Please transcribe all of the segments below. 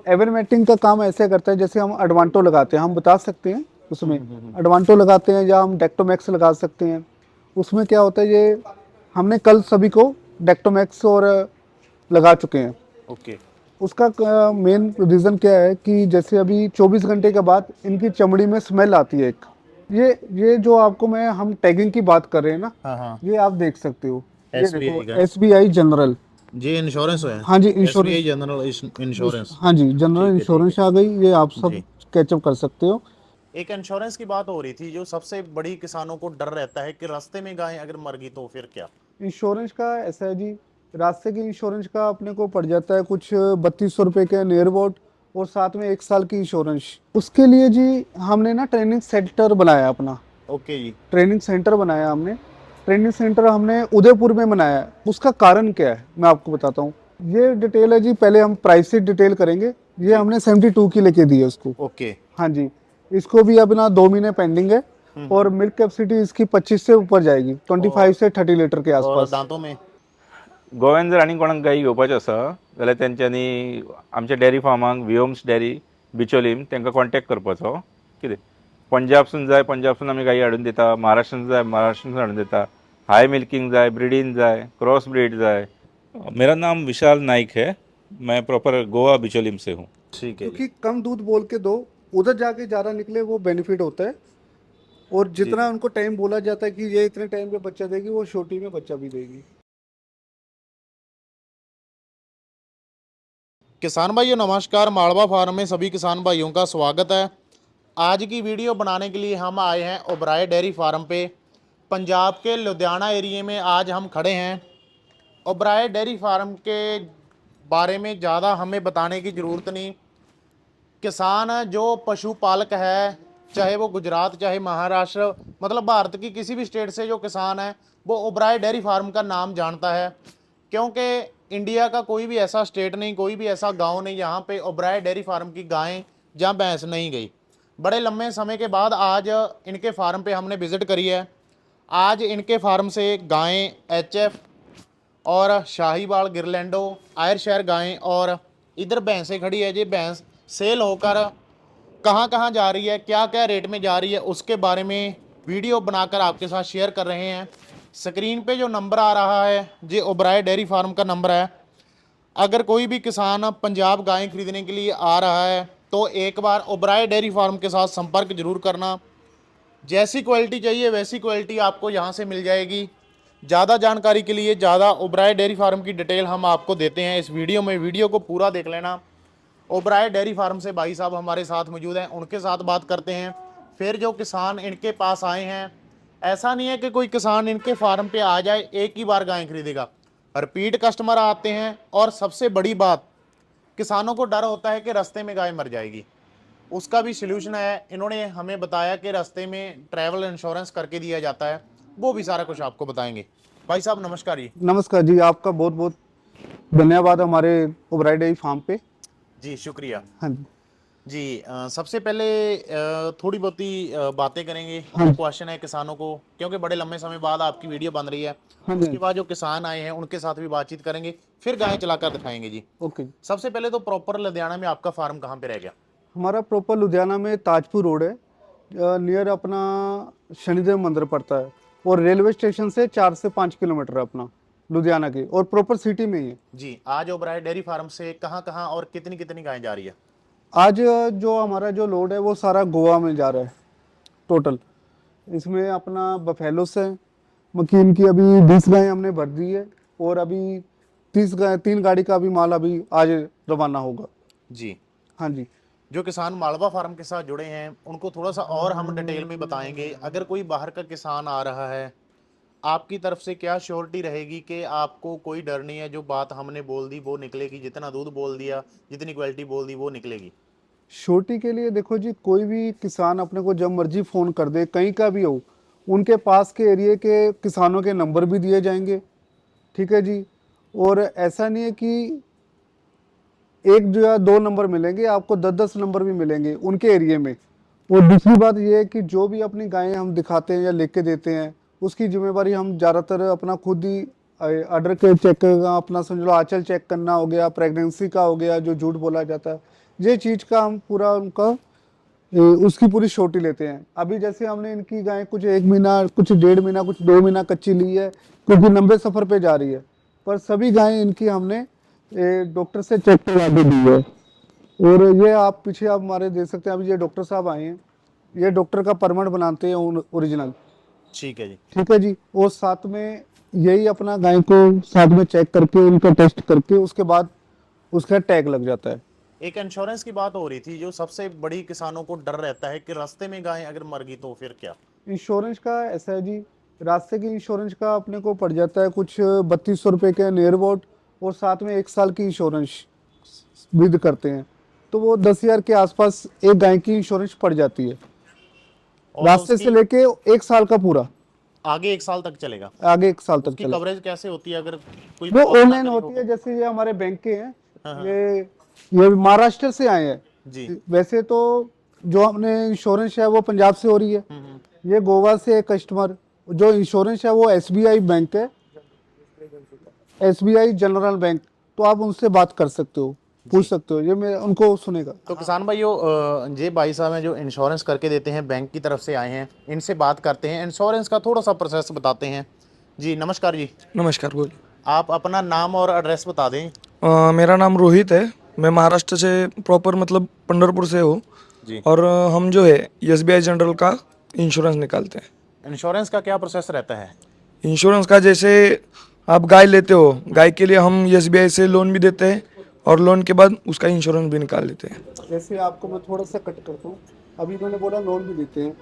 एवरमेटिंग का काम ऐसे करता है जैसे हम एडवांटो लगाते हैं, हम बता सकते हैं उसमें एडवांटो लगाते हैं या हम डेक्टोमैक्स लगा सकते हैं। उसमें क्या होता है, ये हमने कल सभी को डेक्टोमैक्स और लगा चुके हैं। ओके। उसका मेन रीज़न क्या है कि जैसे अभी 24 घंटे के बाद इनकी चमड़ी में स्मेल आती है एक। ये जो आपको मैं हम टैगिंग की बात कर रहे हैं ना, हाँ हाँ। ये आप देख सकते हो। ये देखो एसबीआई का है। SBI general. जी इंश्योरेंस है। हाँ जी, एसबीआई इंश्योरेंस। General insurance. हाँ जी, जनरल ठीक है ठीक है। इंश्योरेंस आ गई, ये आप सब जी। कैचअप कर सकते हो। एक इंश्योरेंस की बात हो रही थी, जो सबसे बड़ी किसानों को डर रहता है कि रास्ते में गाय अगर मर गई तो फिर क्या। इंश्योरेंस का ऐसा है जी, रास्ते के इंश्योरेंस का अपने को पड़ जाता है कुछ 3200 रुपये के नियर अबाउट, और साथ में 1 साल की इंश्योरेंस। उसके लिए जी हमने ना ट्रेनिंग सेंटर बनाया अपना। ओके जी। ट्रेनिंग सेंटर बनाया हमने। ट्रेनिंग सेंटर हमने उदयपुर में बनाया है। उसका कारण क्या है मैं आपको बताता हूँ। ये डिटेल है जी, पहले हम प्राइस से डिटेल करेंगे। ये जी। हमने 72 की लेके दी है उसको। ओके। हाँ जी, इसको भी अपना 2 महीने पेंडिंग है। और मिल्क कैपेसिटी इसकी 25 से ऊपर जाएगी, 25 और से 30 लीटर के और आसपास। दांतों में। गोव्यान जर आनी कोणाक गायी घेवपाच्यो आसा जाल्यार तेंच्यांनी आमच्या डेअरी फार्माक विहोम्स डेअरी बिचोलीम तांकां कॉन्टॅक्ट करपाचो। कितें पंजाबसून जाय पंजाबसून आमी गायी हाडून दिता, महाराष्ट्रासून जाय महाराष्ट्रासून हाडून दिता, हाय मिल्किंग जाय, ब्रीडीन जाय, क्रॉस ब्रीड जाय। मेरा नाम विशाल नाइक है, मैं प्रॉपर गोवा बिचोलीम से हूँ। ठीक है जी। क्योंकि कम दूध बोल के दो, उधर जाके ज़्यादा निकले वो बेनिफिट होता है। और जी जितना जी। उनको टाइम बोला जाता है कि ये इतने टाइम पे बच्चा देगी, वो छोटी में बच्चा भी देगी। किसान भाइयों नमस्कार, मालवा फार्म में सभी किसान भाइयों का स्वागत है। आज की वीडियो बनाने के लिए हम आए हैं ओबराय डेयरी फार्म पे, पंजाब के लुधियाना एरिए में आज हम खड़े हैं। ओबराय डेयरी फार्म के बारे में ज़्यादा हमें बताने की ज़रूरत नहीं। किसान जो पशुपालक है, चाहे वो गुजरात चाहे महाराष्ट्र, मतलब भारत की किसी भी स्टेट से जो किसान है वो ओबराय डेयरी फार्म का नाम जानता है। क्योंकि इंडिया का कोई भी ऐसा स्टेट नहीं, कोई भी ऐसा गांव नहीं जहां पे ओबराय डेयरी फार्म की गायें या भैंस नहीं गई। बड़े लंबे समय के बाद आज इनके फार्म पे हमने विजिट करी है। आज इनके फार्म से गायें HF और शाहीवाल गिरलैंडो आयरशहर गायें और इधर भैंसें खड़ी है जी। भैंस सेल होकर कहाँ कहाँ जा रही है, क्या क्या रेट में जा रही है, उसके बारे में वीडियो बनाकर आपके साथ शेयर कर रहे हैं। स्क्रीन पे जो नंबर आ रहा है जी ओबराय डेयरी फार्म का नंबर है। अगर कोई भी किसान पंजाब गायें खरीदने के लिए आ रहा है तो एक बार ओबराय डेयरी फार्म के साथ संपर्क जरूर करना। जैसी क्वालिटी चाहिए वैसी क्वालिटी आपको यहाँ से मिल जाएगी। ज़्यादा जानकारी के लिए ज़्यादा ओबराय डेयरी फार्म की डिटेल हम आपको देते हैं इस वीडियो में, वीडियो को पूरा देख लेना। ओबराय डेयरी फार्म से भाई साहब हमारे साथ मौजूद हैं, उनके साथ बात करते हैं। फिर जो किसान इनके पास आए हैं, ऐसा नहीं है कि कोई किसान इनके फार्म पे आ जाए एक ही बार गाय खरीदेगा, रिपीट कस्टमर आते हैं। और सबसे बड़ी बात, किसानों को डर होता है कि रास्ते में गाय मर जाएगी, उसका भी सलूशन है। इन्होंने हमें बताया कि रास्ते में ट्रैवल इंश्योरेंस करके दिया जाता है, वो भी सारा कुछ आपको बताएंगे। भाई साहब नमस्कार जी। नमस्कार जी, आपका बहुत बहुत धन्यवाद हमारे ओबराय डेयरी फार्म पे। जी शुक्रिया हाँ जी। जी। सबसे पहले थोड़ी बहुत ही बातें करेंगे हाँ जो जी। क्वेश्चन है किसानों को, क्योंकि बड़े लंबे समय बाद आपकी वीडियो बन रही है। हाँ जी। उसके बाद जो किसान आए हैं उनके साथ भी बातचीत करेंगे, फिर गाय चलाकर दिखाएंगे जी। ओके। सबसे पहले तो प्रॉपर लुधियाना में आपका फार्म कहाँ पे रह गया। हमारा प्रॉपर लुधियाना में ताजपुर रोड है, नियर अपना शनिदेव मंदिर पड़ता है। और रेलवे स्टेशन से 4 से 5 किलोमीटर है अपना लुधियाना के, और प्रॉपर सिटी में ही है। जी आज ओबराय डेयरी फार्म से कहाँ कहाँ और कितनी कितनी गायें जा रही है। आज जो हमारा जो लोड है वो सारा गोवा में जा रहा है टोटल। इसमें अपना बफेलो से मकीन की अभी 20 गायें हमने भर दी है। और अभी 3 गाड़ी का भी माल अभी आज रवाना होगा। जी। हाँ जी। जो किसान मालवा फार्म के साथ जुड़े हैं उनको थोड़ा सा और हम डिटेल में बताएंगे। अगर कोई बाहर का किसान आ रहा है, आपकी तरफ से क्या श्योरिटी रहेगी कि आपको कोई डर नहीं है, जो बात हमने बोल दी वो निकलेगी, जितना दूध बोल दिया जितनी क्वालिटी बोल दी वो निकलेगी। छोटी के लिए देखो जी, कोई भी किसान अपने को जब मर्जी फ़ोन कर दे, कहीं का भी हो, उनके पास के एरिए के किसानों के नंबर भी दिए जाएंगे। ठीक है जी। और ऐसा नहीं है कि एक जो या 2 नंबर मिलेंगे, आपको 10-10 नंबर भी मिलेंगे उनके एरिए में। और दूसरी बात यह है कि जो भी अपनी गायें हम दिखाते हैं या लिख के देते हैं, उसकी जिम्मेवारी हम ज़्यादातर अपना खुद ही अडर के चेक, अपना समझ लो आंचल चेक करना हो गया, प्रेगनेंसी का हो गया जो झूठ बोला जाता है, ये चीज़ का हम पूरा उनका उसकी पूरी श्योरिटी लेते हैं। अभी जैसे हमने इनकी गाय कुछ 1 महीना, कुछ 1.5 महीना, कुछ 2 महीना कच्ची ली है, क्योंकि लंबे सफ़र पे जा रही है, पर सभी गायें इनकी हमने डॉक्टर से चेक करवा के दी है। और ये आप पीछे आप हमारे देख सकते हैं, अभी ये डॉक्टर साहब आए हैं, ये डॉक्टर का परमिट बनाते हैं ओरिजिनल, ठीक है जी। ठीक है जी। और साथ में यही अपना गाय को साथ में चेक करके उनका टेस्ट करके उसके बाद उसका टैग लग जाता है। एक इंश्योरेंस की बात हो रही थी, जो सबसे बड़ी किसानों को डर रहता है कि रास्ते में गाय अगर मर गई तो फिर क्या? इंश्योरेंस का ऐसा है जी, रास्ते की इंश्योरेंस का अपने को पड़ जाता है कुछ 3200 रुपये के नियर अबाउट, और साथ में 1 साल की इंश्योरेंस विद करते हैं, तो वो 10,000 के आसपास एक गाय की इंश्योरेंस पड़ जाती है, और रास्ते उसकी से लेके 1 साल का पूरा, आगे 1 साल तक चलेगा? आगे 1 साल तक उसकी चले। कवरेज कैसे होती है अगर कोई वो बहुत ऑनलाइन जानकारी होती हो है, जैसे ये हमारे बैंक के हैं, हाँ, ये महाराष्ट्र से आए हैं। जी। वैसे तो जो हमने इंश्योरेंस है वो पंजाब से हो रही है, ये गोवा से कस्टमर, जो इंश्योरेंस है वो एसबीआई बैंक है, एसबीआई जनरल बैंक, तो आप उनसे बात कर सकते हो, पूछ सकते हो, ये मैं उनको सुनेगा। तो किसान भाइयों, ये भाई साहब हैं जो इंश्योरेंस करके देते हैं, बैंक की तरफ से आए हैं, इनसे बात करते हैं, इंश्योरेंस का थोड़ा सा प्रोसेस बताते हैं। जी नमस्कार जी। नमस्कार, बोलिए। आप अपना नाम और एड्रेस बता दें। मेरा नाम रोहित है। मैं महाराष्ट्र से प्रॉपर मतलब पंढरपुर से हूँ। जी। और हम जो है एसबीआई जनरल का इंश्योरेंस निकालते हैं। इंश्योरेंस का क्या प्रोसेस रहता है? इंश्योरेंस का जैसे आप गाय लेते हो, गाय के लिए हम एसबीआई से लोन भी देते हैं और लोन के बाद उसका इंश्योरेंस भी निकाल लेते हैं। जैसे आपको मैं थोड़ा सा कट करता हूँ, अभी मैंने बोला लोन भी देते हैं,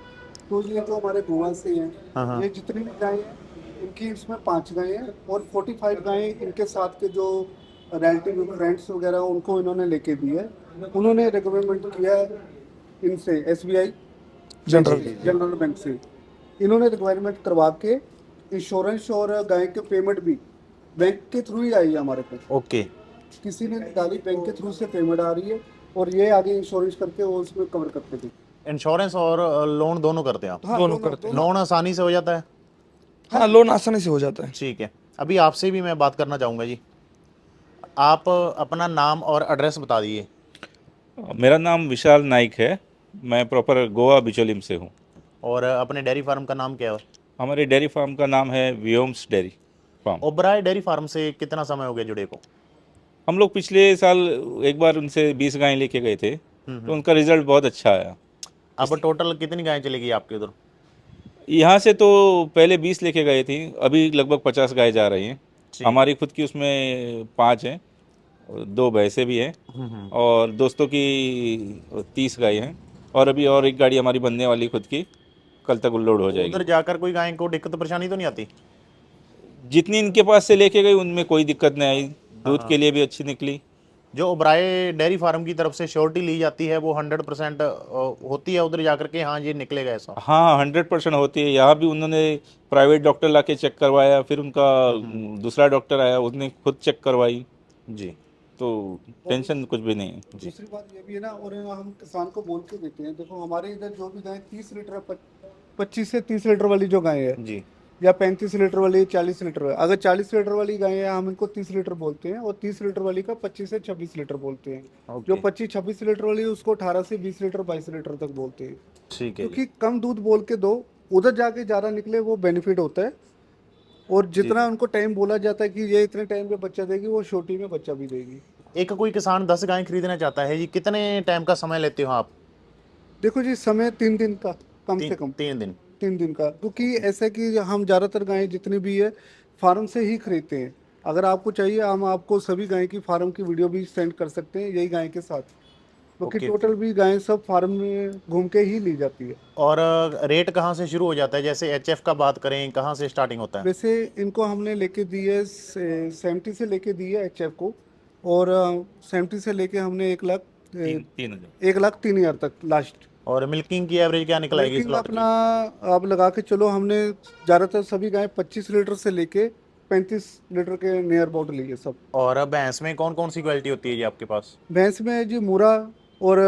तो ये जो हमारे गोवा से हैं, ये जितनी भी गायें हैं इनकी, इसमें 5 गायें हैं और 45 गायें इनके साथ के जो रिलेटिव फ्रेंड्स वगैरह उनको इन्होंने लेके दी है। उन्होंने रिकमेंड किया है इनसे, एसबीआई जनरल बैंक से इन्होंने रिक्वायरमेंट करवा के इंश्योरेंस और गाय के पेमेंट भी बैंक के थ्रू ही आई है हमारे पास। ओके। किसी ने निकाली, बैंक के थ्रू से पेमेंट आ रही है, और ये आगे इंश्योरेंस करके वो उसमें कवर करते थे। इंश्योरेंस और लोन दोनों करते हैं आप? हाँ, दोनों करते हैं। लोन आसानी से हो जाता है? हाँ, लोन आसानी से हो जाता है। ठीक है। अभी आपसे भी मैं बात करना चाहूँगा जी। आप अपना नाम और एड्रेस बता दीजिए। मेरा नाम विशाल नाइक है, मैं प्रॉपर गोवा बिचोलिम से हूँ। और अपने डेयरी फार्म का नाम क्या है? हमारे डेयरी फार्म का नाम है वियोम्स dairy farm. Oberoi dairy farm से कितना समय हो गया जुड़े को? हम लोग पिछले साल एक बार उनसे 20 गायें लेके गए थे, तो उनका रिजल्ट बहुत अच्छा आया। अब टोटल कितनी गायें चलेगी आपके उधर? यहाँ से तो पहले 20 लेके गए थी, अभी लगभग 50 गाय जा रही हैं। हमारी खुद की उसमें 5 हैं, 2 भैंसें भी हैं, और दोस्तों की 30 गाय हैं, और अभी और एक गाड़ी हमारी बनने वाली खुद की, कल तक लोड हो जाएगी। उधर जाकर कोई गाय को दिक्कत परेशानी तो नहीं आती? जितनी इनके पास से लेके गई उनमें कोई दिक्कत नहीं आई, दूध के लिए भी अच्छी निकली। जो ओबराय डेयरी फार्म की तरफ से श्योरिटी ली जाती है वो 100% होती है उधर जाकर के? हाँ ये निकलेगा ऐसा? हाँ 100% होती है। यहाँ भी उन्होंने प्राइवेट डॉक्टर ला के चेक करवाया, फिर उनका दूसरा डॉक्टर आया, उसने खुद चेक करवाई जी। तो टेंशन कुछ भी नहीं है। दूसरी बात ये भी है ना, और हम किसान को बोल के देते हैं, देखो हमारे इधर जो भी गाय 30 लीटर 25 से 30 लीटर वाली जो गाय है, जी। या 35 लीटर वाली, 40 लीटर वाली, अगर 40 लीटर वाली गाय है हम इनको 30 लीटर बोलते हैं, और 30 लीटर वाली का 25 से 26 लीटर बोलते हैं। जो 25-26 लीटर वाली है उसको 18 से 20 लीटर 22 लीटर तक बोलते हैं। ठीक है। क्योंकि कम दूध बोल के दो, उधर जाके ज़्यादा निकले, वो बेनिफिट होता है। और जितना उनको टाइम बोला जाता है कि ये इतने टाइम पे बच्चा देगी, वो छोटी में बच्चा भी देगी। एक कोई किसान 10 गायें खरीदना चाहता है जी, कितने टाइम का समय लेते हो आप? देखो जी, समय 3 दिन का, कम से कम 3 दिन। 3 दिन का, क्योंकि ऐसा कि हम ज़्यादातर गायें जितनी भी है फार्म से ही खरीदते हैं। अगर आपको चाहिए हम आपको सभी गाय की फार्म की वीडियो भी सेंड कर सकते हैं यही गाय के साथ, क्योंकि टोटल भी गायें सब फार्म में घूम के ही ली जाती है। और रेट कहाँ से शुरू हो जाता है? जैसे एचएफ का बात करें, कहाँ से स्टार्टिंग होता है? वैसे इनको हमने लेके दी है 70 से लेके दी है एचएफ को, और 70 से लेके हमने 1,03,000 तक लास्ट। और मिल्किंग की एवरेज क्या निकल आएगी इस मिल्किंग लॉट अपना आप लगा के चलो, हमने ज़्यादातर सभी गाय 25 लीटर से लेके 35 लीटर के नियर अबाउट ली है सब। और भैंस में कौन कौन सी क्वालिटी होती है जी आपके पास? भैंस में जी मुरा, और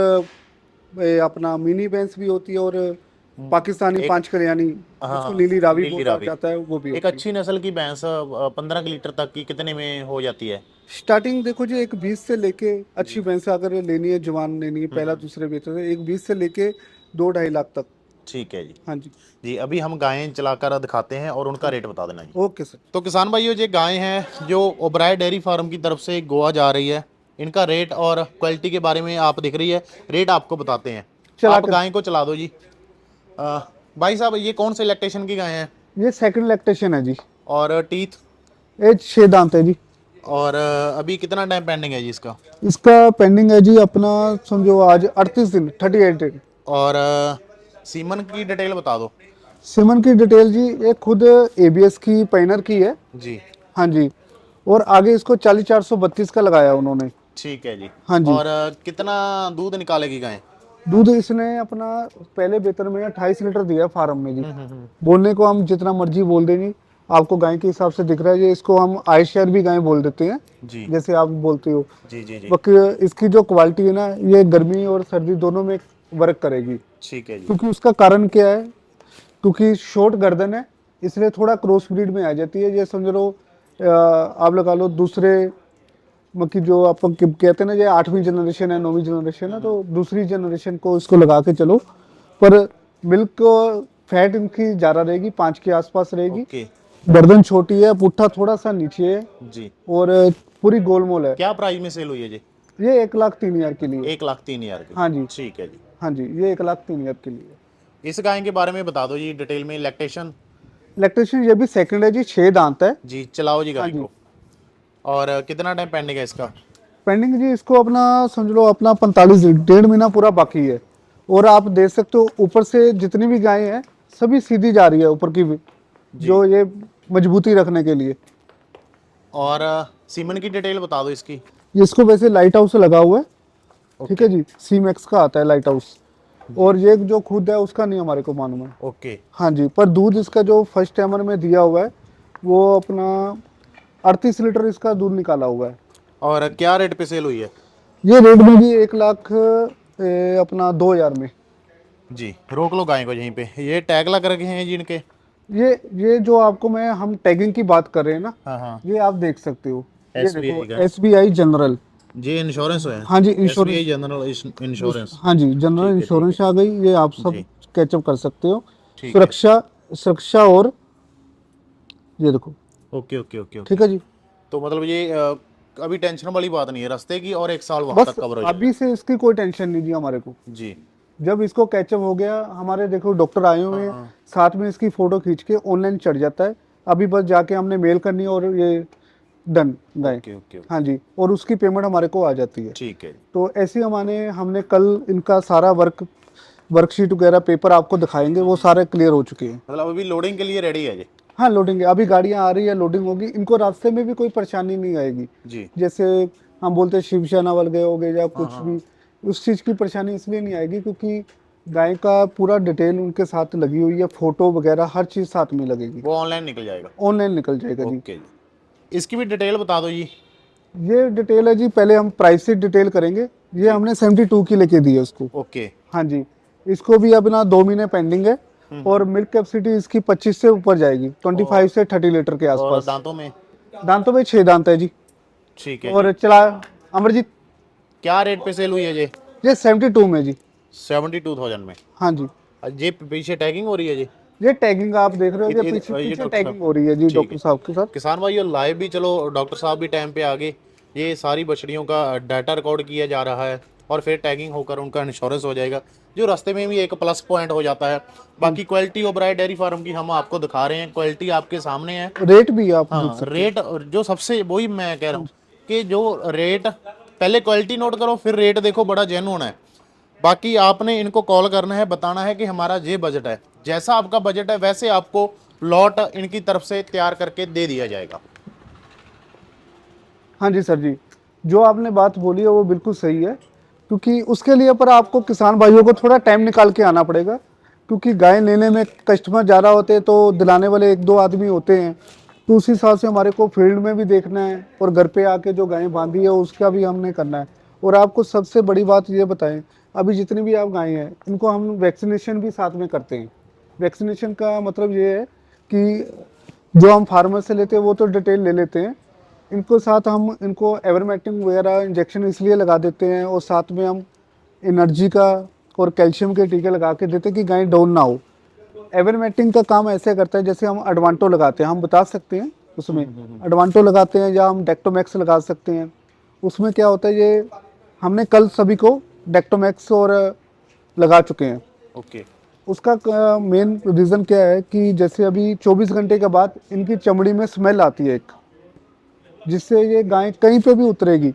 अपना मिनी भैंस भी होती है, और पाकिस्तानी 5 कल्याणी, जिसको नीली रावी बोला जाता है, वो भी एक होती है। अच्छी नस्ल की भैंस 15 लीटर तक की कितने में हो जाती है? स्टार्टिंग देखो जी, एक 20 से लेके अच्छी भैंस अगर लेनी है, जवान लेनी है, पहला दूसरे बेचे से, एक 20 से लेके 2-2.5 लाख तक। ठीक है जी। हाँ जी। जी अभी हम गायें चलाकर दिखाते हैं और उनका रेट बता देना जी। Okay sir. तो किसान भाइयों, ये गायें हैं जो ओबराय डेयरी फार्म की तरफ से गोवा जा रही है। इनका रेट और क्वालिटी के बारे में आप दिख रही है, रेट आपको बताते हैं। चला आप कर। गाय को चला दो जी। भाई साहब, ये कौन से लैक्टेशन की गाय हैं ये सेकंड लैक्टेशन है जी। और टीथ? एज 6 दांत है जी। और अभी कितना टाइम पेंडिंग है जी इसका? इसका पेंडिंग है जी अपना, समझो आज 38 दिन, 38 दिन। और सीमन की डिटेल बता दो सिमन की डिटेल जी, ये खुद एबीएस की पैनर की है। जी। हाँ जी। और आगे इसको 40-432 का लगाया उन्होंने। ठीक है जी। हाँ जी। और कितना दूध निकालेगी गाय? दूध इसने अपना पहले बेहतर में 28 लीटर दिया फार्म में जी। बोलने को हम जितना मर्जी बोल देंगे, आपको गाय के हिसाब से दिख रहा है जी। इसको हम आई शेयर भी गाय बोल देते हैं जी जैसे आप बोलते हो। जी जी जी। बाकी इसकी जो क्वालिटी है ना, ये गर्मी और सर्दी दोनों में वर्क करेगी। ठीक है जी। क्योंकि उसका कारण क्या है, क्योंकि शॉर्ट गर्दन है, इसलिए थोड़ा क्रॉस ब्रीड में आ जाती है। ये समझ लो आप लगा लो दूसरे मतलब जो आप कहते हैं ना, ये 8वीं जनरेशन है, 9वीं जनरेशन है, तो दूसरी जनरेशन को इसको लगा के चलो। पर मिल्क फैट इनकी ज़्यादा रहेगी, 5 के आसपास रहेगी। ओके गर्दन छोटी है, पुट्ठा थोड़ा सा नीचे है, जी। और पूरी गोलमोल है। क्या प्राइस में सेल हुई है जी? ये 1,03,000 के लिए। 1,03,000 की। हाँ जी। ठीक है जी। हाँ जी, ये 1,03,000 के लिए। इस गाय के बारे में बता दो जी डिटेल में। लैक्टेशन? लैक्टेशन ये भी सेकंड है जी, 6 दांत है। जी चलाओ जी हाँ गाय जी। को। और कितना टाइम पेंडिंग है इसका? पेंडिंग जी इसको अपना समझ लो अपना 45 दिन, 1.5 महीना पूरा बाकी है। और आप देख सकते हो ऊपर से जितनी भी गायें हैं सभी सीधी जा रही है ऊपर की भी, जो ये मजबूती रखने के लिए। और सीमन की डिटेल बता दो इसकी। इसको वैसे लाइट हाउस लगा हुआ है, ठीक है जी, सी मैक्स का आता है लाइट हाउस। और ये जो खुद है उसका नहीं हमारे को मालूम है। ओके। हाँ जी, पर दूध इसका जो फर्स्ट टाइमर में दिया हुआ है वो अपना 38 लीटर इसका दूध निकाला हुआ है। और क्या रेट पे सेल हुई है? ये रेट में भी 1 लाख अपना 2,000 में। जी रोक लो गाय को यहीं पे। ये टैग लग रखे हैं जी इनके? ये जो आपको मैं हम टैगिंग की बात कर रहे हैं ना, हाँ हाँ। ये आप देख सकते हो। ये SBI देखो का? SBI general. जी इंश्योरेंस है? हाँ जी, इंश्योरेंस। SBI general insurance. हाँ जी, जनरल इंश्योरेंस आ गई, ये आप सब जी। कैचअप कर सकते हो। ठीक है। सुरक्षा, सुरक्षा और ये देखो। Okay okay okay okay. ठीक है जी। तो मतलब ये अभी टेंशन वाली बात नहीं है रास्ते की, और 1 साल वहाँ बस तक कवर हो जाएगा। अभी से इसकी कोई टेंशन नहीं जी हमारे को। जी जब इसको कैचअप हो गया, हमारे देखो डॉक्टर आए हुए हैं, साथ में इसकी फोटो खींच के ऑनलाइन चढ़ जाता है। अभी बस जाके हमने मेल करनी है और ये डन गाय। Okay okay. हाँ जी, और उसकी पेमेंट हमारे को आ जाती है। ठीक है। तो ऐसे हमने कल इनका सारा वर्कशीट वगैरह पेपर आपको दिखाएंगे, वो सारे क्लियर हो चुके हैं। मतलब अभी लोडिंग के लिए रेडी है जी? हाँ, लोडिंग है, अभी गाड़ियाँ आ रही है, लोडिंग होगी। इनको रास्ते में भी कोई परेशानी नहीं आएगी। जी जैसे हम बोलते हैं शिवसेना वाल गए हो गए या कुछ भी, उस चीज़ की परेशानी इसलिए नहीं आएगी क्योंकि गाय का पूरा डिटेल उनके साथ लगी हुई है, फोटो वगैरह हर चीज़ साथ में लगेगी। वो ऑनलाइन निकल जाएगा? ऑनलाइन निकल जाएगा जी। ओके जी। इसकी भी डिटेल बता दो जी। ये डिटेल है जी, पहले हम प्राइस से डिटेल करेंगे। ये हमने 72 की लेके दी है उसको। ओके। हाँ जी, इसको भी अब ना 2 महीने पेंडिंग है। और मिल्क कैपेसिटी इसकी 25 से ऊपर जाएगी, 25 से 30 लीटर के और आसपास। दांतों में? दांतों में 6 दांत है जी। ठीक है। और चला अमरजीत, क्या रेट पे सेल हुई है जी? ये 72 में जी। 72,000 में? हाँ जी, ये पीछे टैगिंग हो रही है जी? ये टैगिंग आप देख रहे हो, ये ये पीछे डॉक्टर पीछे साहब। टैगिंग हो रही है जी ठीक डॉक्टर है। साहब के साथ। किसान भाइयों, लाइव भी चलो, डॉक्टर साहब भी टाइम पे आ गए। ये सारी बछड़ियों का डाटा रिकॉर्ड किया जा रहा है और फिर टैगिंग होकर उनका इंश्योरेंस हो जाएगा, जो रास्ते में भी एक प्लस पॉइंट हो जाता है। बाकी क्वालिटी ओबराय डेयरी फार्म की हम आपको दिखा रहे हैं, क्वालिटी आपके सामने है। रेट भी आप देख हाँ, सकते रेट जो सबसे, वही मैं कह रहा हूँ कि जो रेट, पहले क्वालिटी नोट करो फिर रेट देखो, बड़ा जेन्युइन है। बाकी आपने इनको कॉल करना है, बताना है कि हमारा ये बजट है, जैसा आपका बजट है वैसे आपको लॉट इनकी तरफ से तैयार करके दे दिया जाएगा। हाँ जी सर जी, जो आपने बात बोली है वो बिल्कुल सही है। क्योंकि उसके लिए पर आपको किसान भाइयों को थोड़ा टाइम निकाल के आना पड़ेगा, क्योंकि गाय लेने में कस्टमर ज़्यादा होते हैं तो दिलाने वाले 1-2 आदमी होते हैं। तो उस हिसाब से हमारे को फील्ड में भी देखना है और घर पे आके जो गायें बांधी है उसका भी हमने करना है। और आपको सबसे बड़ी बात ये बताएं, अभी जितनी भी आप गायें हैं इनको हम वैक्सीनेशन भी साथ में करते हैं। वैक्सीनेशन का मतलब ये है कि जो हम फार्मर से लेते हैं वो तो डिटेल ले लेते हैं, इनको साथ हम इनको एवरमेक्टिन वगैरह इंजेक्शन इसलिए लगा देते हैं, और साथ में हम एनर्जी का और कैल्शियम के टीके लगा के देते हैं कि गाय डाउन ना हो। एवरमेक्टिन का काम ऐसे करता है जैसे हम एडवांटो लगाते हैं, हम बता सकते हैं उसमें एडवांटो लगाते हैं या हम डेक्टोमैक्स लगा सकते हैं। उसमें क्या होता है, ये हमने कल सभी को डेक्टोमैक्स और लगा चुके हैं। ओके। उसका मेन रीज़न क्या है कि जैसे अभी 24 घंटे के बाद इनकी चमड़ी में स्मेल आती है एक, जिससे ये गाय कहीं पे भी उतरेगी।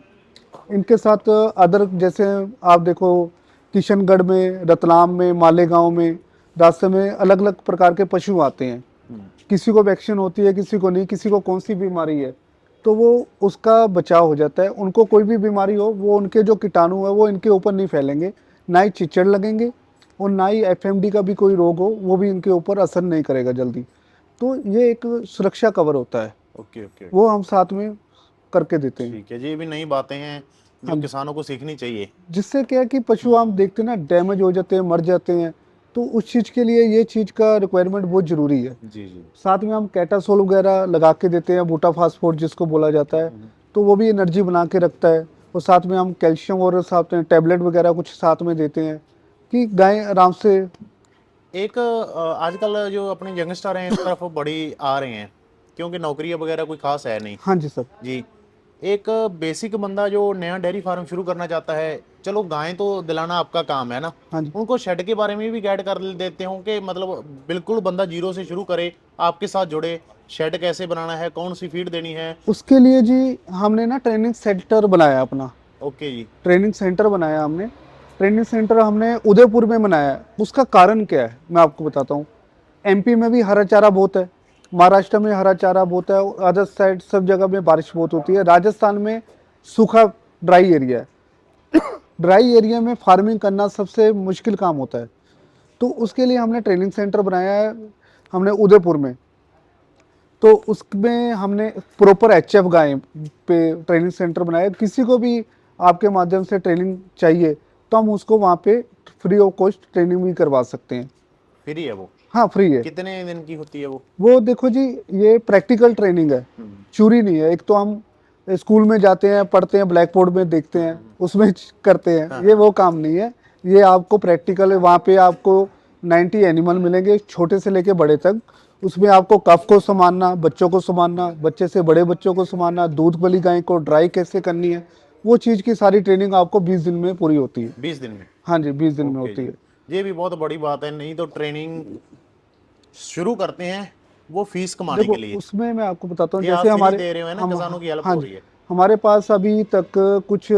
इनके साथ अदर जैसे आप देखो किशनगढ़ में, रतलाम में, मालेगांव में रास्ते में अलग अलग प्रकार के पशु आते हैं। किसी को वैक्सीन होती है, किसी को नहीं, किसी को कौन सी बीमारी है, तो वो उसका बचाव हो जाता है। उनको कोई भी बीमारी हो, वो उनके जो कीटाणु है वो इनके ऊपर नहीं फैलेंगे, ना ही चिचड़ लगेंगे, और ना ही एफएमडी का भी कोई रोग हो वो भी इनके ऊपर असर नहीं करेगा जल्दी। तो ये एक सुरक्षा कवर होता है, ओके ओके। वो हम साथ में करके देते हैं। ठीक है जी, ये भी नई बातें हैं जो किसानों को सीखनी चाहिए। जिससे क्या है कि पशु आप देखते हैं ना डैमेज हो जाते हैं, मर जाते हैं, तो उस चीज़ के लिए ये चीज़ का रिक्वायरमेंट बहुत ज़रूरी है। जी जी। साथ में हम कैटासोल वगैरह लगा के देते हैं, बूटा फास्फोट जिसको बोला जाता है, तो वो भी एनर्जी बना के रखता है। और साथ में हम कैल्शियम और साथ में टैबलेट वगैरह कुछ साथ में देते हैं कि गाय आराम से। एक आजकल जो अपने यंगस्टर हैं इस तरफ बड़ी आ रहे हैं, क्योंकि नौकरी वगैरह कोई खास है नहीं। हाँ जी सर। जी। एक बेसिक बंदा जो नया डेयरी फार्म शुरू करना चाहता है, चलो गाय तो दिलाना आपका काम है ना, हाँ जी। उनको शेड के बारे में भी गाइड कर देते हो कि मतलब बिल्कुल बंदा जीरो से शुरू करे, आपके साथ जुड़े, शेड कैसे बनाना है, कौन सी फीड देनी है। उसके लिए जी हमने ना ट्रेनिंग सेंटर बनाया अपना। ओके जी। ट्रेनिंग सेंटर बनाया हमने। ट्रेनिंग सेंटर हमने उदयपुर में बनाया है। उसका कारण क्या है मैं आपको बताता हूँ। एमपी में भी हरा चारा बहुत है, महाराष्ट्र में हरा चारा बहुत है, अदर साइड सब जगह में बारिश बहुत होती है। राजस्थान में सूखा ड्राई एरिया है। ड्राई एरिया में फार्मिंग करना सबसे मुश्किल काम होता है। तो उसके लिए हमने ट्रेनिंग सेंटर बनाया है हमने उदयपुर में। तो उसमें हमने प्रॉपर एचएफ गाय पे ट्रेनिंग सेंटर बनाया। किसी को भी आपके माध्यम से ट्रेनिंग चाहिए तो हम उसको वहाँ पे फ्री ऑफ कॉस्ट ट्रेनिंग भी करवा सकते हैं। फ्री है वो? हाँ फ्री है। कितने दिन की होती है वो? वो देखो जी, ये प्रैक्टिकल ट्रेनिंग है, चूरी नहीं है। एक तो हम स्कूल में जाते हैं, पढ़ते हैं, ब्लैक बोर्ड में देखते हैं, उसमें करते हैं, ये वो काम नहीं है। ये आपको प्रैक्टिकल है। वहाँ पे आपको 90 एनिमल मिलेंगे, छोटे से लेके बड़े तक। उसमें आपको कफ को संभालना, बच्चों को संभालना, बच्चे से बड़े बच्चों को संभालना, दूध वाली गाय को ड्राई कैसे करनी है, वो चीज़ की सारी ट्रेनिंग आपको 20 दिन में पूरी होती है। 20 दिन में? हाँ जी, 20 दिन में ओके होती जी। है। ये भी बहुत बड़ी बात है, नहीं तो ट्रेनिंग शुरू करते हैं वो फीस कमाने देखो के लिए। उसमें मैं आपको बताता हूँ, ये आप जैसे फ्री हमारे दे रहे हो है ना, किसानों की हेल्प हाँ हो जी, रही है। हमारे पास अभी तक कुछ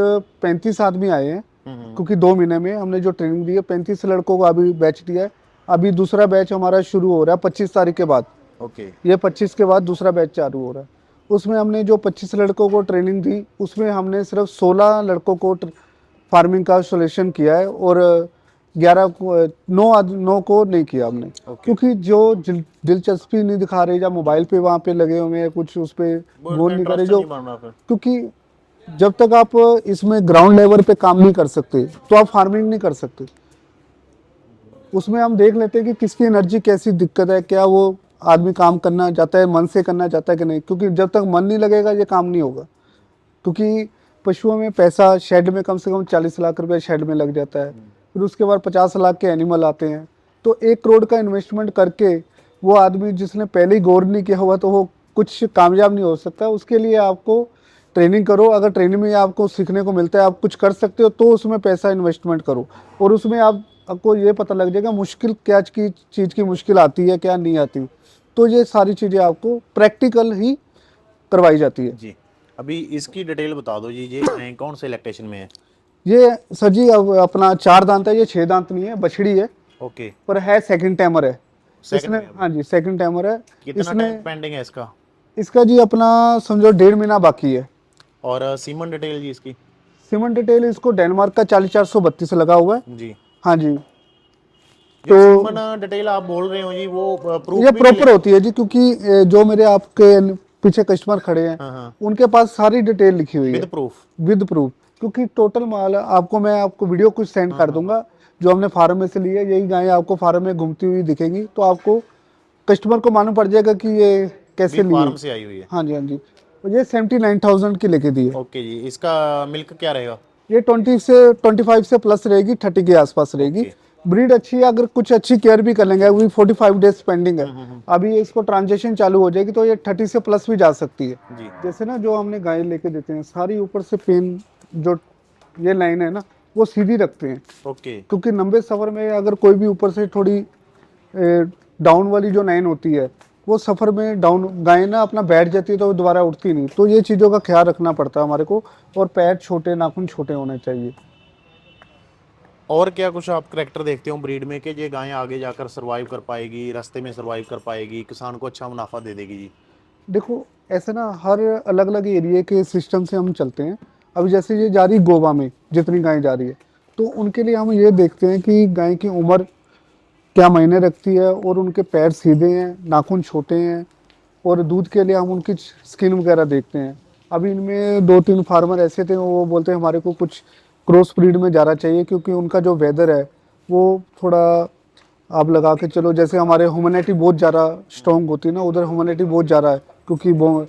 35 आदमी आए हैं, क्योंकि 2 महीने में हमने जो ट्रेनिंग दी है 35 लड़कों को अभी बैच दिया है। अभी दूसरा बैच हमारा शुरू हो रहा है 25 तारीख के बाद। ओके। ये 25 के बाद दूसरा बैच चालू हो रहा है। उसमें हमने जो 25 लड़कों को ट्रेनिंग दी, उसमें हमने सिर्फ 16 लड़कों को फार्मिंग का सोल्यूशन किया है, और 9 को नहीं किया हमने। क्योंकि जो दिलचस्पी नहीं दिखा रहे, या मोबाइल पे वहाँ पे लगे हुए हैं, कुछ उस पर गौर नहीं कर रहे, जो क्योंकि जब तक आप इसमें ग्राउंड लेवल पे काम नहीं कर सकते तो आप फार्मिंग नहीं कर सकते। उसमें हम देख लेते हैं कि किसकी एनर्जी कैसी दिक्कत है, क्या वो आदमी काम करना चाहता है, मन से करना चाहता है कि नहीं। क्योंकि जब तक मन नहीं लगेगा ये काम नहीं होगा। क्योंकि पशुओं में पैसा शेड में कम से कम 40 लाख रुपए शेड में लग जाता है, फिर उसके बाद 50 लाख के एनिमल आते हैं। तो 1 करोड़ का इन्वेस्टमेंट करके वो आदमी जिसने पहले ही गौर नहीं किया हुआ तो वो कुछ कामयाब नहीं हो सकता। उसके लिए आपको ट्रेनिंग करो। अगर ट्रेनिंग में आपको सीखने को मिलता है, आप कुछ कर सकते हो, तो उसमें पैसा इन्वेस्टमेंट करो। और उसमें आपको ये पता लग जाएगा मुश्किल क्या चीज़ की मुश्किल आती है, क्या नहीं आती। तो ये सारी चीज़ें आपको प्रैक्टिकल ही करवाई जाती है। जी। अभी इसकी डिटेल बता दो जी, ये कौन से इलेक्ट्रेशन में है? ये सर जी अब अपना 4 दांत है, ये 6 दांत नहीं है, बछड़ी है। ओके। पर है सेकंड टाइमर है सेकंड इसने। में? हाँ जी, सेकंड टाइमर है। कितना इसने टाइम पेंडिंग है इसका? इसका जी अपना समझो 1.5 महीना बाकी है। और सीमन डिटेल जी इसकी? सीमेंट डिटेल इसको डेनमार्क का 40432 लगा हुआ है। जी। हाँ जी। जो सीमन डिटेल आप बोल रहे हो जी, वो प्रूफ ये भी प्रॉपर होती है जी, क्योंकि जो मेरे आपके पीछे कस्टमर खड़े हैं, हाँ। उनके पास सारी डिटेल लिखी हुई है विद प्रूफ? With proof. क्योंकि टोटल माल आपको मैं आपको वीडियो कुछ सेंड कर दूंगा जो हमने फार्म में से ली है। यही गायें आपको फार्म में घूमती हुई दिखेंगी, तो आपको कस्टमर को मालूम पड़ जाएगा कि ये कैसे ली फार्म है। से आई हुई है। हाँ जी, हाँ जी। ये 79,000 की लेके दी है। ओके जी, इसका मिल्क क्या रहेगा? ये 20 से 25 से प्लस रहेगी, 30 के आसपास रहेगी। ओके। ब्रीड अच्छी है, अगर कुछ अच्छी केयर भी कर लेंगे, अभी 45 डेज पेंडिंग है, अभी इसको ट्रांजेक्शन चालू हो जाएगी तो ये 30 से प्लस भी जा सकती है। जी। जैसे ना जो हमने गाय लेके देते हैं, सारी ऊपर से पेन जो ये लाइन है ना, वो सीधी रखते हैं, ओके। क्योंकि लंबे सफ़र में अगर कोई भी ऊपर से थोड़ी डाउन वाली जो लाइन होती है, वो सफ़र में डाउन गाय ना अपना बैठ जाती है तो वो दोबारा उठती नहीं, तो ये चीज़ों का ख्याल रखना पड़ता है हमारे को। और पैर छोटे, नाखून छोटे होने चाहिए। और क्या कुछ आप करैक्टर देखते हो ब्रीड में कि ये गाय आगे जाकर सरवाइव कर पाएगी, रास्ते में सरवाइव कर पाएगी, किसान को अच्छा मुनाफा दे देगी जी? देखो ऐसे ना हर अलग अलग एरिया के सिस्टम से हम चलते हैं। अभी जैसे ये जा रही गोवा में जितनी गाय जा रही है, तो उनके लिए हम ये देखते हैं कि गाय की उम्र क्या महीने रखती है, और उनके पैर सीधे हैं, नाखून छोटे हैं, और दूध के लिए हम उनकी स्किन वगैरह देखते हैं। अभी इनमें 2-3 फार्मर ऐसे थे, वो बोलते हैं हमारे को कुछ क्रॉस ब्रीड में जाना चाहिए, क्योंकि उनका जो वेदर है वो थोड़ा, आप लगा के चलो, जैसे हमारे ह्यूमैनिटी बहुत ज़्यादा स्ट्रॉन्ग होती है ना, उधर ह्यूमैनिटी बहुत ज़्यादा है, क्योंकि वो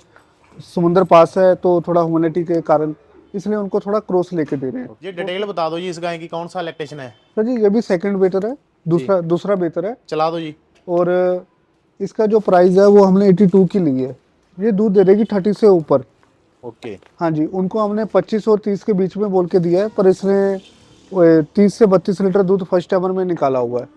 समुंदर पास है, तो थोड़ा ह्यूमैनिटी के कारण इसलिए उनको थोड़ा क्रॉस लेके दे रहे हैं। ये डिटेल बता दो जी, इस गाय की कौन सा लैक्टेशन है? सर जी ये भी सेकंड बेटर है, दूसरा बेहतर है। चला दो जी। और इसका जो प्राइस है वो हमने 82 की ली है। ये दूध दे देगी 30 से ऊपर। ओके। हाँ जी, उनको हमने 25 और 30 के बीच में बोल के दिया है, पर इसने 30 से 32 लीटर दूध फर्स्ट टाइमर में निकाला हुआ है।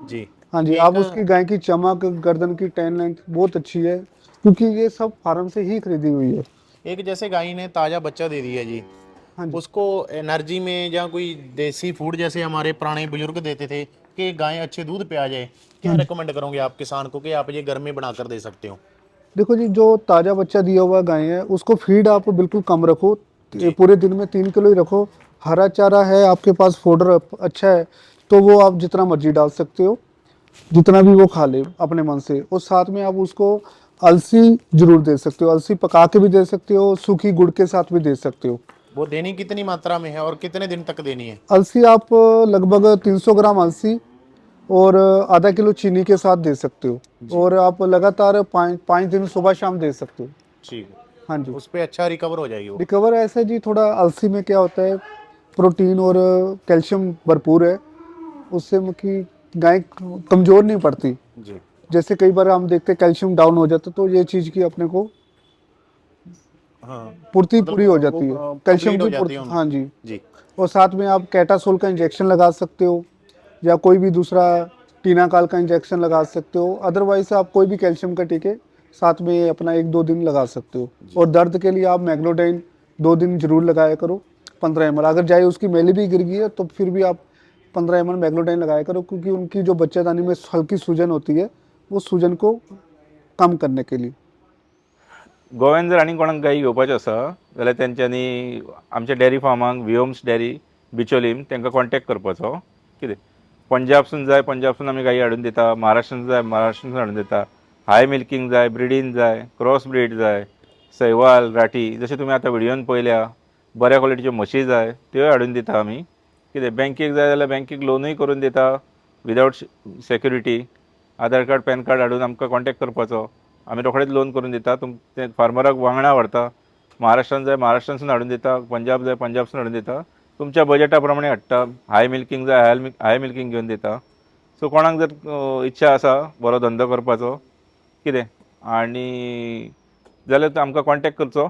जी। हाँ जी, आप उसकी गाय की चमक, गर्दन की टैन लेंथ बहुत अच्छी है, क्योंकि ये सब फार्म से ही खरीदी हुई है। एक जैसे गाय ने ताज़ा बच्चा दे दिया जी, हाँ जी। उसको एनर्जी में या कोई देसी फूड जैसे हमारे पुराने बुजुर्ग देते थे कि गाय अच्छे दूध पे आ जाए, क्या रिकमेंड करोगे आप किसान को कि आप ये घर में बनाकर दे सकते हो? देखो जी, जो ताज़ा बच्चा दिया हुआ गाय है उसको फीड आप बिल्कुल कम रखो, जी। पूरे दिन में 3 किलो ही रखो। हरा चारा है आपके पास, फोडर अच्छा है, तो वो आप जितना मर्जी डाल सकते हो, जितना भी वो खा ले अपने मन से। और साथ में आप उसको अलसी जरूर दे सकते हो, अलसी पका के भी दे सकते हो, सूखी गुड़ के साथ भी दे सकते हो। वो देनी कितनी मात्रा में है और कितने दिन तक देनी है? अलसी आप लगभग 300 ग्राम अलसी और आधा किलो चीनी के साथ दे सकते हो, और आप लगातार 5 दिन सुबह शाम दे सकते हो। ठीक है। हाँ जी, उस पर अच्छा रिकवर हो जाएगी वो? रिकवर ऐसा जी, थोड़ा अलसी में क्या होता है, प्रोटीन और कैल्शियम भरपूर है, उससे कि गाय कमज़ोर नहीं पड़ती। जी। जैसे कई बार हम देखते हैं कैल्शियम डाउन हो जाता है, तो ये चीज़ की अपने को हाँ। पूर्ति मतलब पूरी हो जाती है, वो कैल्शियम complete हो की जाती है पूर्ति। हाँ जी। जी। और साथ में आप कैटासोल का इंजेक्शन लगा सकते हो, या कोई भी दूसरा टीनाकाल का इंजेक्शन लगा सकते हो। अदरवाइज आप कोई भी कैल्शियम का टीके साथ में अपना 1-2 दिन लगा सकते हो। और दर्द के लिए आप मैग्लोडाइन 2 दिन जरूर लगाया करो, 15 ml। अगर जाए उसकी मेली भी गिर गई है तो फिर भी आप 15 ml मैग्लोडाइन लगाया करो, क्योंकि उनकी जो बच्चेदानी में हल्की सूजन होती है, वो सूजन को कम करने के लिए। गोव्यान जर आनी कोणाक गायी घेवपाच्यो आसा जाल्यार तेंच्यांनी आमच्या डेअरी फार्माक विहोम्स डेअरी बिचोलीम तांकां कॉन्टॅक्ट करपाचो। कितें पंजाबसून जाय पंजाबसून आमी गायी हाडून दिता, महाराष्ट्रान जाय महाराष्ट्रासून हाडून दिता, हाय मिल्किंग जाय, ब्रिडीन जाय, क्रॉस ब्रीड जाय, सैवाल, राठी, जशें तुमी आतां व्हिडियोन पळयल्या, बऱ्या क्वॉलिटीच्यो म्हशी जाय त्योय हाडून दिता आमी। कितें बँकेक जाय जाल्यार बँकेक लोनूय करून दिता विदावट सेक्युरिटी। आधार कार्ड पॅन कार्ड हाडून आमकां कॉन्टॅक्ट करपाचो, आमी रोखडेच लोन करून दिता। ते फार्मराक वांगडा व्हरता, महाराष्ट्रान जाय महाराष्ट्रासून हाडून दिता, पंजाब जाय पंजाबसून हाडून दिता, तुमच्या बजेटा प्रमाणे हाडटा। हाय मिल्किंग जाय हाय मिल्किंग घेवन दिता। सो कोणाक जर इच्छा आसा बरो धंदो करपाचो कितें आनी जाल्यार आमकां कॉन्टॅक्ट करचो।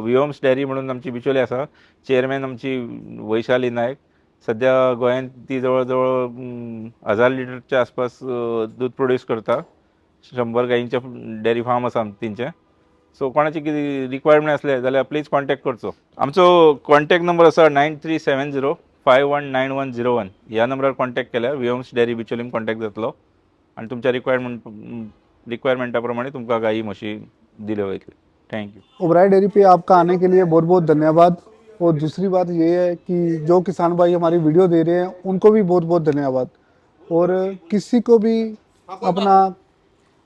विहोम्स डेअरी म्हणून आमची बिचोली आसा, चेअरमॅन आमची वैशाली नायक। सद्या गोंयांत ती जवळ जवळ 1000 लिटरच्या आसपास दूध प्रोड्यूस करता। 100 गायींचे डेअरी फार्म आसा तेंचे। सो कोणाची कितें रिक्वायरमेंट आसले जाल्यार प्लीज कॉन्टॅक्ट करचो। आमचो कॉन्टॅक्ट नंबर आसा 9370519101। ह्या नंबरार कॉन्टॅक्ट केल्यार विहोम्स डेअरी बिचोलीम कॉन्टॅक्ट जातलो आनी तुमच्या रिक्वायरमेंटा प्रमाणे तुमकां गायी म्हशी दिल्यो वयतल्यो। थँक्यू। ओबराय डेयरी पे आपका आने के लिए बहुत बहुत धन्यवाद। और दूसरी बात ये है कि जो किसान भाई हमारी वीडियो दे रहे हैं उनको भी बहुत बहुत धन्यवाद। और किसी को भी अपना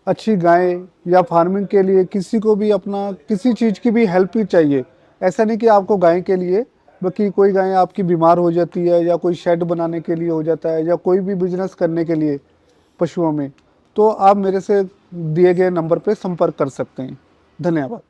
अच्छी गाय या फार्मिंग के लिए किसी को भी अपना किसी चीज़ की भी हेल्प ही चाहिए, ऐसा नहीं कि आपको गाय के लिए, बल्कि कोई गाय आपकी बीमार हो जाती है, या कोई शेड बनाने के लिए हो जाता है, या कोई भी बिजनेस करने के लिए पशुओं में, तो आप मेरे से दिए गए नंबर पे संपर्क कर सकते हैं। धन्यवाद।